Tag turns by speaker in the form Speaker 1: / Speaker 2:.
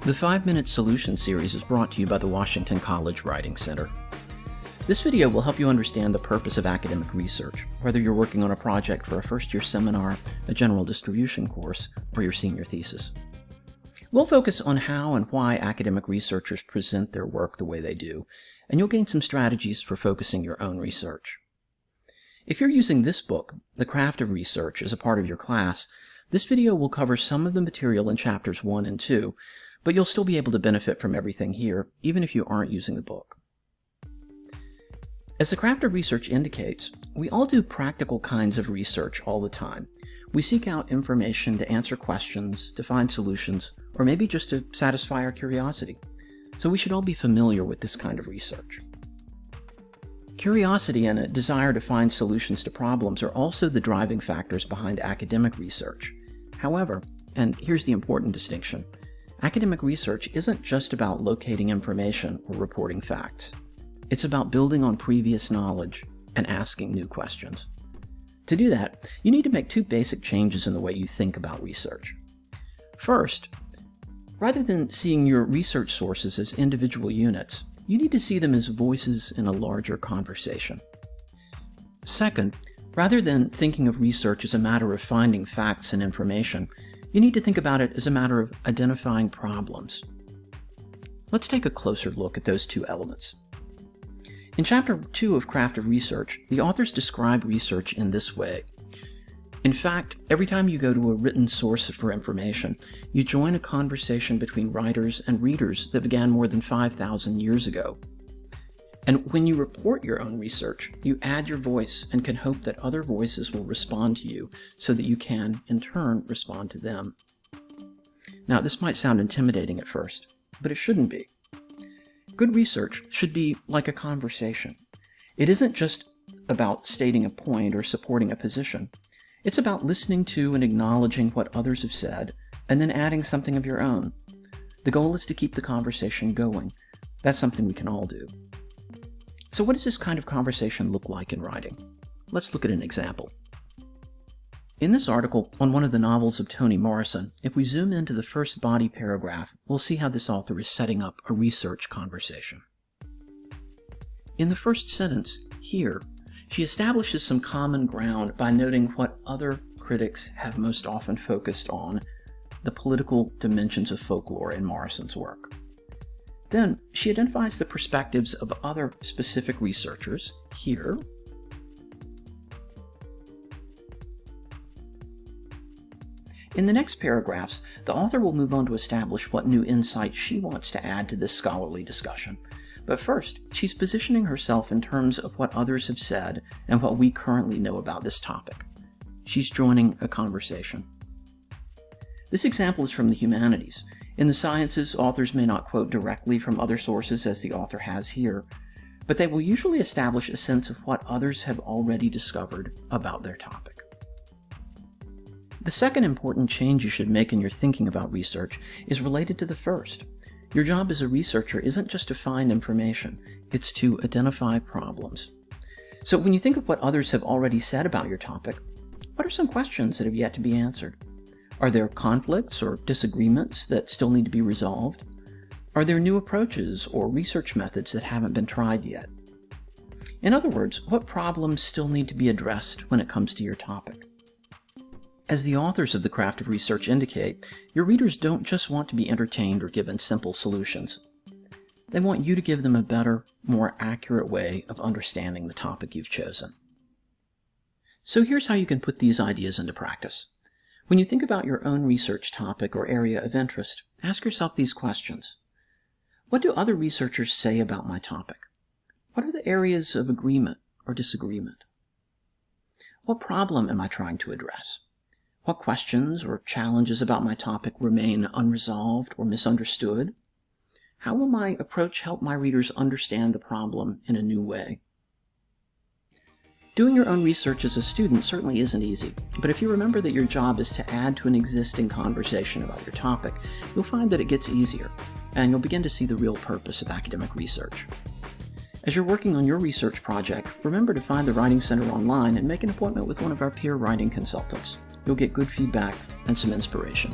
Speaker 1: The 5-Minute Solution series is brought to you by the Washington College Writing Center. This video will help you understand the purpose of academic research, whether you're working on a project for a first-year seminar, a general distribution course, or your senior thesis. We'll focus on how and why academic researchers present their work the way they do, and you'll gain some strategies for focusing your own research. If you're using this book, The Craft of Research, as a part of your class, this video will cover some of the material in chapters 1 and 2, but you'll still be able to benefit from everything here, even if you aren't using the book. As The Craft of Research indicates, we all do practical kinds of research all the time. We seek out information to answer questions, to find solutions, or maybe just to satisfy our curiosity. So we should all be familiar with this kind of research. Curiosity and a desire to find solutions to problems are also the driving factors behind academic research. However, and here's the important distinction, academic research isn't just about locating information or reporting facts. It's about building on previous knowledge and asking new questions. To do that, you need to make two basic changes in the way you think about research. First, rather than seeing your research sources as individual units, you need to see them as voices in a larger conversation. Second, rather than thinking of research as a matter of finding facts and information, you need to think about it as a matter of identifying problems. Let's take a closer look at those two elements. In Chapter 2 of Craft of Research, the authors describe research in this way. In fact, every time you go to a written source for information, you join a conversation between writers and readers that began more than 5,000 years ago. And when you report your own research, you add your voice and can hope that other voices will respond to you so that you can, in turn, respond to them. Now, this might sound intimidating at first, but it shouldn't be. Good research should be like a conversation. It isn't just about stating a point or supporting a position. It's about listening to and acknowledging what others have said, and then adding something of your own. The goal is to keep the conversation going. That's something we can all do. So what does this kind of conversation look like in writing? Let's look at an example. In this article on one of the novels of Toni Morrison, if we zoom into the first body paragraph, we'll see how this author is setting up a research conversation. In the first sentence, here, she establishes some common ground by noting what other critics have most often focused on, the political dimensions of folklore in Morrison's work. Then, she identifies the perspectives of other specific researchers, here. In the next paragraphs, the author will move on to establish what new insight she wants to add to this scholarly discussion. But first, she's positioning herself in terms of what others have said and what we currently know about this topic. She's joining a conversation. This example is from the humanities. In the sciences, authors may not quote directly from other sources as the author has here, but they will usually establish a sense of what others have already discovered about their topic. The second important change you should make in your thinking about research is related to the first. Your job as a researcher isn't just to find information, it's to identify problems. So when you think of what others have already said about your topic, what are some questions that have yet to be answered? Are there conflicts or disagreements that still need to be resolved? Are there new approaches or research methods that haven't been tried yet? In other words, what problems still need to be addressed when it comes to your topic? As the authors of The Craft of Research indicate, your readers don't just want to be entertained or given simple solutions. They want you to give them a better, more accurate way of understanding the topic you've chosen. So here's how you can put these ideas into practice. When you think about your own research topic or area of interest, ask yourself these questions. What do other researchers say about my topic? What are the areas of agreement or disagreement? What problem am I trying to address? What questions or challenges about my topic remain unresolved or misunderstood? How will my approach help my readers understand the problem in a new way? Doing your own research as a student certainly isn't easy, but if you remember that your job is to add to an existing conversation about your topic, you'll find that it gets easier, and you'll begin to see the real purpose of academic research. As you're working on your research project, remember to find the Writing Center online and make an appointment with one of our peer writing consultants. You'll get good feedback and some inspiration.